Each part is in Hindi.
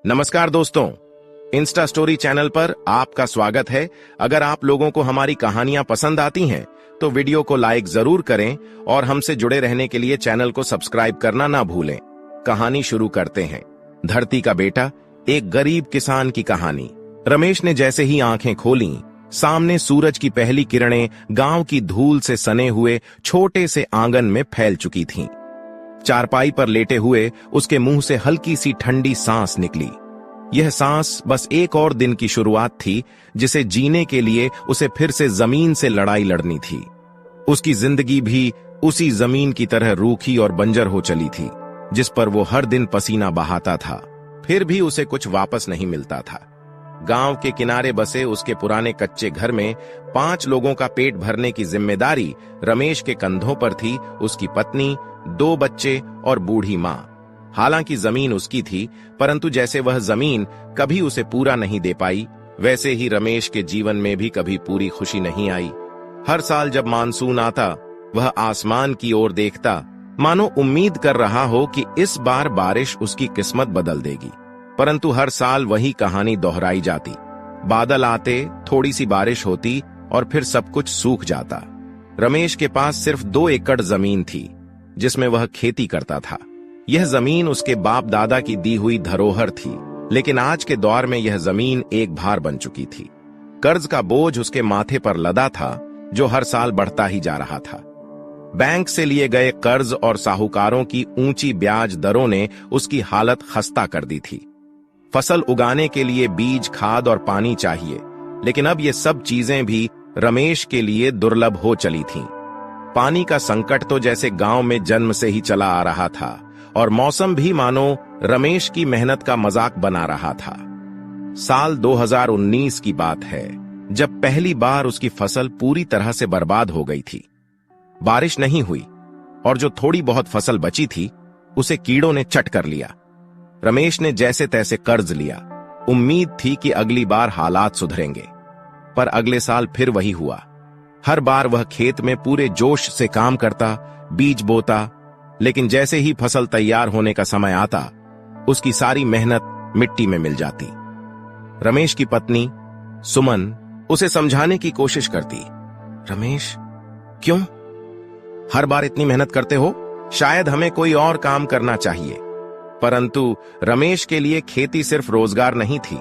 नमस्कार दोस्तों, इंस्टा स्टोरी चैनल पर आपका स्वागत है। अगर आप लोगों को हमारी कहानियां पसंद आती हैं तो वीडियो को लाइक जरूर करें और हमसे जुड़े रहने के लिए चैनल को सब्सक्राइब करना ना भूलें। कहानी शुरू करते हैं। धरती का बेटा, एक गरीब किसान की कहानी। रमेश ने जैसे ही आंखें खोलीं, सामने सूरज की पहली किरणें गांव की धूल से सने हुए छोटे से आंगन में फैल चुकी थीं। चारपाई पर लेटे हुए उसके मुंह से हल्की सी ठंडी सांस निकली। यह सांस बस एक और दिन की शुरुआत थी जिसे जीने के लिए उसे फिर से जमीन से लड़ाई लड़नी थी। उसकी जिंदगी भी उसी जमीन की तरह रूखी और बंजर हो चली थी जिस पर वो हर दिन पसीना बहाता था, फिर भी उसे कुछ वापस नहीं मिलता था। गांव के किनारे बसे उसके पुराने कच्चे घर में 5 लोगों का पेट भरने की जिम्मेदारी रमेश के कंधों पर थी। उसकी पत्नी, 2 बच्चे और बूढ़ी मां। हालांकि जमीन उसकी थी, परंतु जैसे वह जमीन कभी उसे पूरा नहीं दे पाई, वैसे ही रमेश के जीवन में भी कभी पूरी खुशी नहीं आई। हर साल जब मानसून आता, वह आसमान की ओर देखता, मानो उम्मीद कर रहा हो कि इस बार बारिश उसकी किस्मत बदल देगी। परंतु हर साल वही कहानी दोहराई जाती। बादल आते, थोड़ी सी बारिश होती और फिर सब कुछ सूख जाता। रमेश के पास सिर्फ 2 एकड़ जमीन थी जिसमें वह खेती करता था। यह जमीन उसके बाप दादा की दी हुई धरोहर थी, लेकिन आज के दौर में यह जमीन एक भार बन चुकी थी। कर्ज का बोझ उसके माथे पर लदा था जो हर साल बढ़ता ही जा रहा था। बैंक से लिए गए कर्ज और साहूकारों की ऊंची ब्याज दरों ने उसकी हालत खस्ता कर दी थी। फसल उगाने के लिए बीज, खाद और पानी चाहिए, लेकिन अब ये सब चीजें भी रमेश के लिए दुर्लभ हो चली थीं। पानी का संकट तो जैसे गांव में जन्म से ही चला आ रहा था और मौसम भी मानो रमेश की मेहनत का मजाक बना रहा था। साल 2019 की बात है जब पहली बार उसकी फसल पूरी तरह से बर्बाद हो गई थी। बारिश नहीं हुई और जो थोड़ी बहुत फसल बची थी उसे कीड़ों ने चट कर लिया। रमेश ने जैसे तैसे कर्ज लिया। उम्मीद थी कि अगली बार हालात सुधरेंगे, पर अगले साल फिर वही हुआ। हर बार वह खेत में पूरे जोश से काम करता, बीज बोता, लेकिन जैसे ही फसल तैयार होने का समय आता, उसकी सारी मेहनत मिट्टी में मिल जाती। रमेश की पत्नी सुमन उसे समझाने की कोशिश करती। रमेश, क्यों हर बार इतनी मेहनत करते हो? शायद हमें कोई और काम करना चाहिए। परंतु रमेश के लिए खेती सिर्फ रोजगार नहीं थी,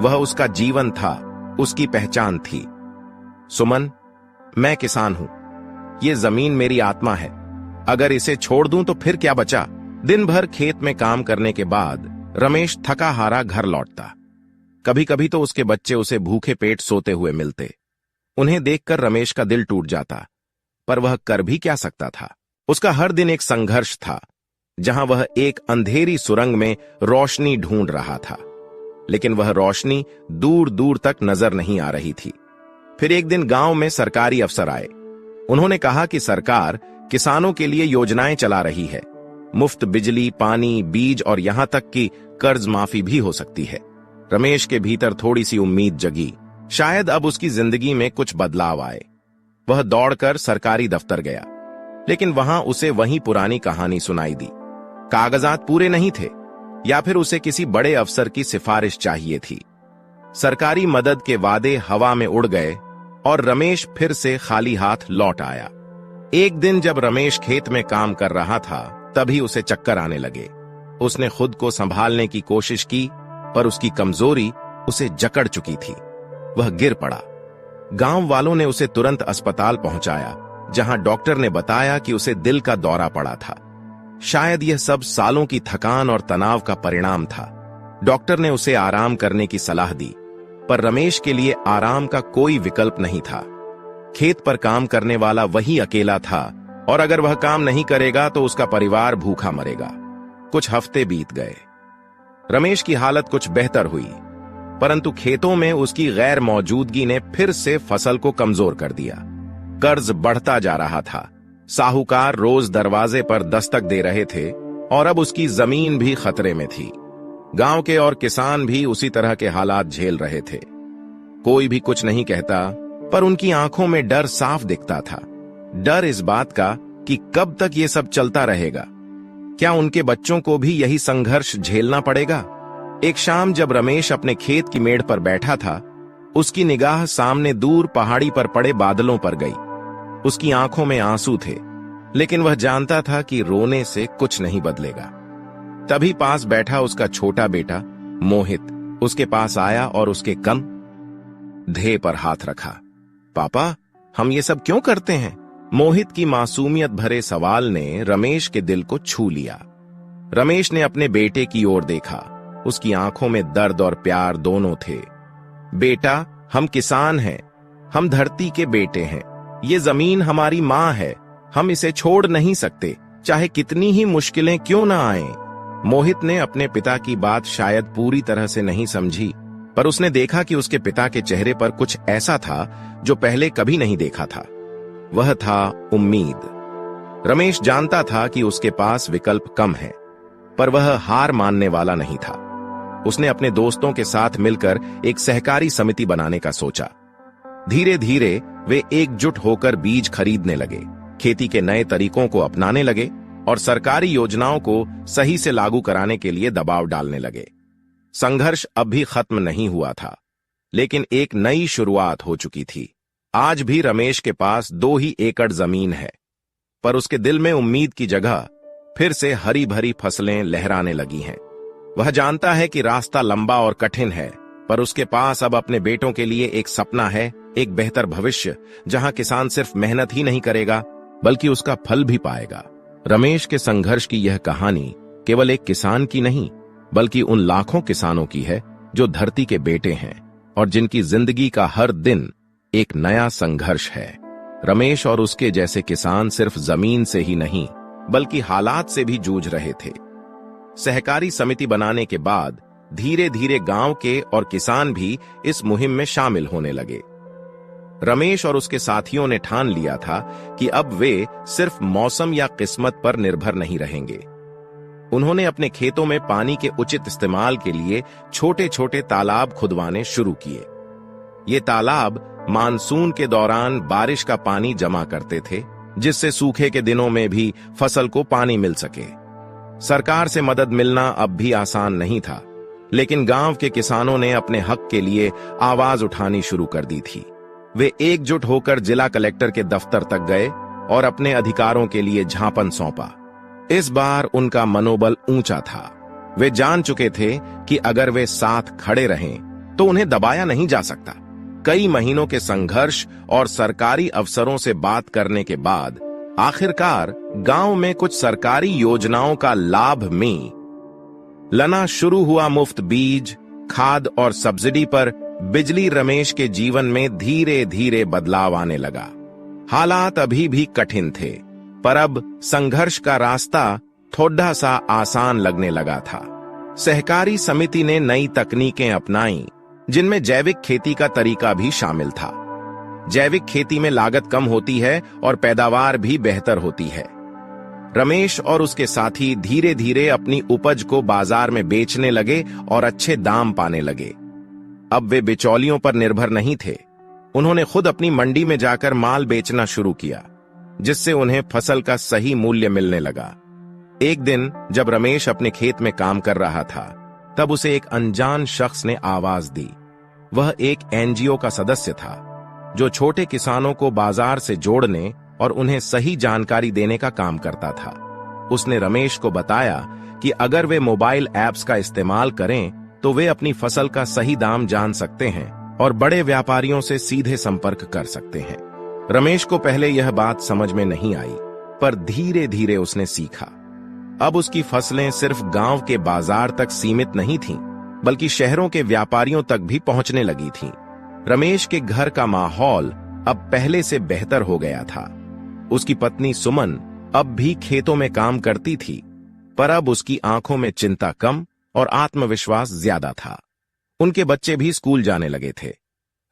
वह उसका जीवन था, उसकी पहचान थी। सुमन, मैं किसान हूं, ये जमीन मेरी आत्मा है। अगर इसे छोड़ दूं तो फिर क्या बचा? दिन भर खेत में काम करने के बाद रमेश थका हारा घर लौटता। कभी कभी तो उसके बच्चे उसे भूखे पेट सोते हुए मिलते। उन्हें देखकर रमेश का दिल टूट जाता, पर वह कर भी क्या सकता था। उसका हर दिन एक संघर्ष था, जहां वह एक अंधेरी सुरंग में रोशनी ढूंढ रहा था, लेकिन वह रोशनी दूर दूर तक नजर नहीं आ रही थी। फिर एक दिन गांव में सरकारी अफसर आए। उन्होंने कहा कि सरकार किसानों के लिए योजनाएं चला रही है। मुफ्त बिजली, पानी, बीज और यहां तक कि कर्ज माफी भी हो सकती है। रमेश के भीतर थोड़ी सी उम्मीद जगी, शायद अब उसकी जिंदगी में कुछ बदलाव आए। वह दौड़कर सरकारी दफ्तर गया, लेकिन वहां उसे वही पुरानी कहानी सुनाई दी। कागजात पूरे नहीं थे, या फिर उसे किसी बड़े अफसर की सिफारिश चाहिए थी। सरकारी मदद के वादे हवा में उड़ गए और रमेश फिर से खाली हाथ लौट आया। एक दिन जब रमेश खेत में काम कर रहा था, तभी उसे चक्कर आने लगे। उसने खुद को संभालने की कोशिश की, पर उसकी कमजोरी उसे जकड़ चुकी थी। वह गिर पड़ा। गांव वालों ने उसे तुरंत अस्पताल पहुंचाया, जहां डॉक्टर ने बताया कि उसे दिल का दौरा पड़ा था। शायद यह सब सालों की थकान और तनाव का परिणाम था। डॉक्टर ने उसे आराम करने की सलाह दी, पर रमेश के लिए आराम का कोई विकल्प नहीं था। खेत पर काम करने वाला वही अकेला था, और अगर वह काम नहीं करेगा तो उसका परिवार भूखा मरेगा। कुछ हफ्ते बीत गए। रमेश की हालत कुछ बेहतर हुई, परंतु खेतों में उसकी गैर मौजूदगी ने फिर से फसल को कमजोर कर दिया। कर्ज बढ़ता जा रहा था। साहूकार रोज दरवाजे पर दस्तक दे रहे थे और अब उसकी जमीन भी खतरे में थी। गांव के और किसान भी उसी तरह के हालात झेल रहे थे। कोई भी कुछ नहीं कहता, पर उनकी आंखों में डर साफ दिखता था। डर इस बात का कि कब तक ये सब चलता रहेगा। क्या उनके बच्चों को भी यही संघर्ष झेलना पड़ेगा? एक शाम जब रमेश अपने खेत की मेड़ पर बैठा था, उसकी निगाह सामने दूर पहाड़ी पर पड़े बादलों पर गई। उसकी आंखों में आंसू थे, लेकिन वह जानता था कि रोने से कुछ नहीं बदलेगा। तभी पास बैठा उसका छोटा बेटा मोहित उसके पास आया और उसके कंधे पर हाथ रखा। पापा, हम ये सब क्यों करते हैं? मोहित की मासूमियत भरे सवाल ने रमेश के दिल को छू लिया। रमेश ने अपने बेटे की ओर देखा। उसकी आंखों में दर्द और प्यार दोनों थे। बेटा, हम किसान हैं, हम धरती के बेटे हैं। ये जमीन हमारी मां है, हम इसे छोड़ नहीं सकते, चाहे कितनी ही मुश्किलें क्यों ना आएं। मोहित ने अपने पिता की बात शायद पूरी तरह से नहीं समझी, पर उसने देखा कि उसके पिता के चेहरे पर कुछ ऐसा था जो पहले कभी नहीं देखा था। वह था उम्मीद। रमेश जानता था कि उसके पास विकल्प कम है, पर वह हार मानने वाला नहीं था। उसने अपने दोस्तों के साथ मिलकर एक सहकारी समिति बनाने का सोचा। धीरे धीरे वे एकजुट होकर बीज खरीदने लगे, खेती के नए तरीकों को अपनाने लगे और सरकारी योजनाओं को सही से लागू कराने के लिए दबाव डालने लगे। संघर्ष अब भी खत्म नहीं हुआ था, लेकिन एक नई शुरुआत हो चुकी थी। आज भी रमेश के पास 2 ही एकड़ जमीन है, पर उसके दिल में उम्मीद की जगह फिर से हरी भरी फसलें लहराने लगी हैं। वह जानता है कि रास्ता लंबा और कठिन है, पर उसके पास अब अपने बेटों के लिए एक सपना है, एक बेहतर भविष्य, जहां किसान सिर्फ मेहनत ही नहीं करेगा बल्कि उसका फल भी पाएगा। रमेश के संघर्ष की यह कहानी केवल एक किसान की नहीं, बल्कि उन लाखों किसानों की है जो धरती के बेटे हैं और जिनकी जिंदगी का हर दिन एक नया संघर्ष है। रमेश और उसके जैसे किसान सिर्फ जमीन से ही नहीं, बल्कि हालात से भी जूझ रहे थे। सहकारी समिति बनाने के बाद धीरे धीरे गांव के और किसान भी इस मुहिम में शामिल होने लगे। रमेश और उसके साथियों ने ठान लिया था कि अब वे सिर्फ मौसम या किस्मत पर निर्भर नहीं रहेंगे। उन्होंने अपने खेतों में पानी के उचित इस्तेमाल के लिए छोटे छोटे तालाब खुदवाने शुरू किए। ये तालाब मानसून के दौरान बारिश का पानी जमा करते थे, जिससे सूखे के दिनों में भी फसल को पानी मिल सके। सरकार से मदद मिलना अब भी आसान नहीं था, लेकिन गांव के किसानों ने अपने हक के लिए आवाज उठानी शुरू कर दी थी। वे एकजुट होकर जिला कलेक्टर के दफ्तर तक गए और अपने अधिकारों के लिए ज्ञापन सौंपा। इस बार उनका मनोबल ऊंचा था। वे जान चुके थे कि अगर वे साथ खड़े रहें तो उन्हें दबाया नहीं जा सकता। कई महीनों के संघर्ष और सरकारी अफसरों से बात करने के बाद आखिरकार गांव में कुछ सरकारी योजनाओं का लाभ मिलना शुरू हुआ। मुफ्त बीज, खाद और सब्सिडी पर बिजली। रमेश के जीवन में धीरे धीरे बदलाव आने लगा। हालात अभी भी कठिन थे, पर अब संघर्ष का रास्ता थोड़ा सा आसान लगने लगा था। सहकारी समिति ने नई तकनीकें अपनाई, जिनमें जैविक खेती का तरीका भी शामिल था। जैविक खेती में लागत कम होती है और पैदावार भी बेहतर होती है। रमेश और उसके साथी धीरे धीरे अपनी उपज को बाजार में बेचने लगे और अच्छे दाम पाने लगे। अब वे बिचौलियों पर निर्भर नहीं थे। उन्होंने खुद अपनी मंडी में जाकर माल बेचना शुरू किया, जिससे उन्हें फसल का सही मूल्य मिलने लगा। एक दिन जब रमेश अपने खेत में काम कर रहा था, तब उसे एक अनजान शख्स ने आवाज दी। वह एक एनजीओ का सदस्य था, जो छोटे किसानों को बाजार से जोड़ने और उन्हें सही जानकारी देने का काम करता था। उसने रमेश को बताया कि अगर वे मोबाइल ऐप्स का इस्तेमाल करें तो वे अपनी फसल का सही दाम जान सकते हैं और बड़े व्यापारियों से सीधे संपर्क कर सकते हैं। रमेश को पहले यह बात समझ में नहीं आई, पर धीरे धीरे उसने सीखा। अब उसकी फसलें सिर्फ गांव के बाजार तक सीमित नहीं थीं, बल्कि शहरों के व्यापारियों तक भी पहुंचने लगी थीं। रमेश के घर का माहौल अब पहले से बेहतर हो गया था। उसकी पत्नी सुमन अब भी खेतों में काम करती थी, पर अब उसकी आंखों में चिंता कम और आत्मविश्वास ज्यादा था। उनके बच्चे भी स्कूल जाने लगे थे।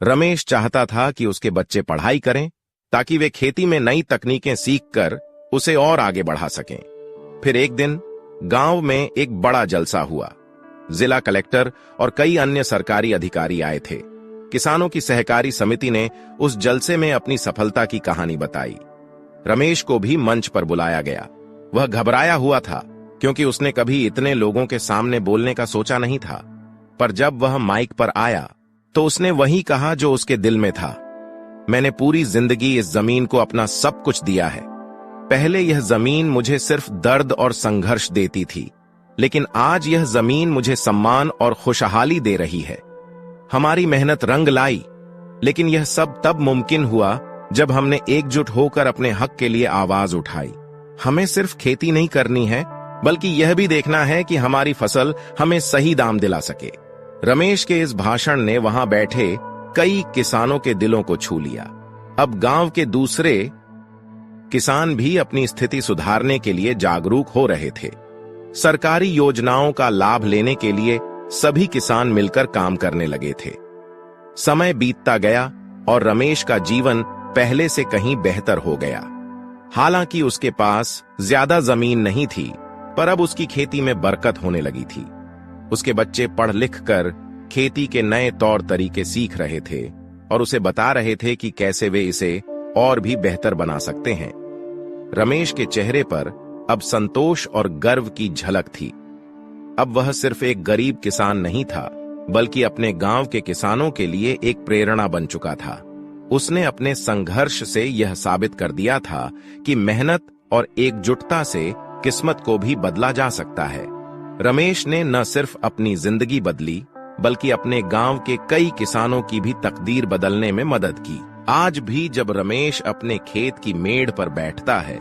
रमेश चाहता था कि उसके बच्चे पढ़ाई करें, ताकि वे खेती में नई तकनीकें सीखकर उसे और आगे बढ़ा सकें। फिर एक दिन गांव में एक बड़ा जलसा हुआ। जिला कलेक्टर और कई अन्य सरकारी अधिकारी आए थे। किसानों की सहकारी समिति ने उस जलसे में अपनी सफलता की कहानी बताई। रमेश को भी मंच पर बुलाया गया। वह घबराया हुआ था, क्योंकि उसने कभी इतने लोगों के सामने बोलने का सोचा नहीं था। पर जब वह माइक पर आया तो उसने वही कहा जो उसके दिल में था। मैंने पूरी जिंदगी इस जमीन को अपना सब कुछ दिया है। पहले यह जमीन मुझे सिर्फ दर्द और संघर्ष देती थी, लेकिन आज यह जमीन मुझे सम्मान और खुशहाली दे रही है। हमारी मेहनत रंग लाई, लेकिन यह सब तब मुमकिन हुआ जब हमने एकजुट होकर अपने हक के लिए आवाज उठाई। हमें सिर्फ खेती नहीं करनी है, बल्कि यह भी देखना है कि हमारी फसल हमें सही दाम दिला सके। रमेश के इस भाषण ने वहां बैठे कई किसानों के दिलों को छू लिया। अब गांव के दूसरे किसान भी अपनी स्थिति सुधारने के लिए जागरूक हो रहे थे। सरकारी योजनाओं का लाभ लेने के लिए सभी किसान मिलकर काम करने लगे थे। समय बीतता गया और रमेश का जीवन पहले से कहीं बेहतर हो गया। हालांकि उसके पास ज्यादा जमीन नहीं थी, पर अब उसकी खेती में बरकत होने लगी थी। उसके बच्चे पढ़ लिख कर खेती के नए तौर तरीके सीख रहे थे और उसे बता रहे थे कि कैसे वे इसे और भी बेहतर बना सकते हैं। रमेश के चेहरे पर अब संतोष और गर्व की झलक थी। अब वह सिर्फ एक गरीब किसान नहीं था, बल्कि अपने गांव के किसानों के लिए एक प्रेरणा बन चुका था। उसने अपने संघर्ष से यह साबित कर दिया था कि मेहनत और एकजुटता से किस्मत को भी बदला जा सकता है। रमेश ने न सिर्फ अपनी जिंदगी बदली, बल्कि अपने गांव के कई किसानों की भी तकदीर बदलने में मदद की। आज भी जब रमेश अपने खेत की मेड़ पर बैठता है,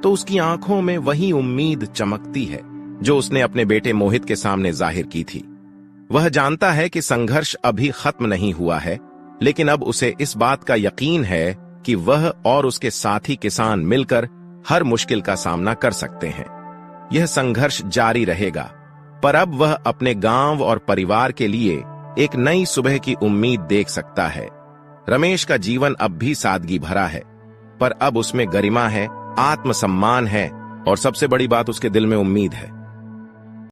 तो उसकी आंखों में वही उम्मीद चमकती है जो उसने अपने बेटे मोहित के सामने जाहिर की थी। वह जानता है कि संघर्ष अभी खत्म नहीं हुआ है, लेकिन अब उसे इस बात का यकीन है कि वह और उसके साथी किसान मिलकर हर मुश्किल का सामना कर सकते हैं। यह संघर्ष जारी रहेगा, पर अब वह अपने गांव और परिवार के लिए एक नई सुबह की उम्मीद देख सकता है। रमेश का जीवन अब भी सादगी भरा है, पर अब उसमें गरिमा है, आत्मसम्मान है और सबसे बड़ी बात, उसके दिल में उम्मीद है।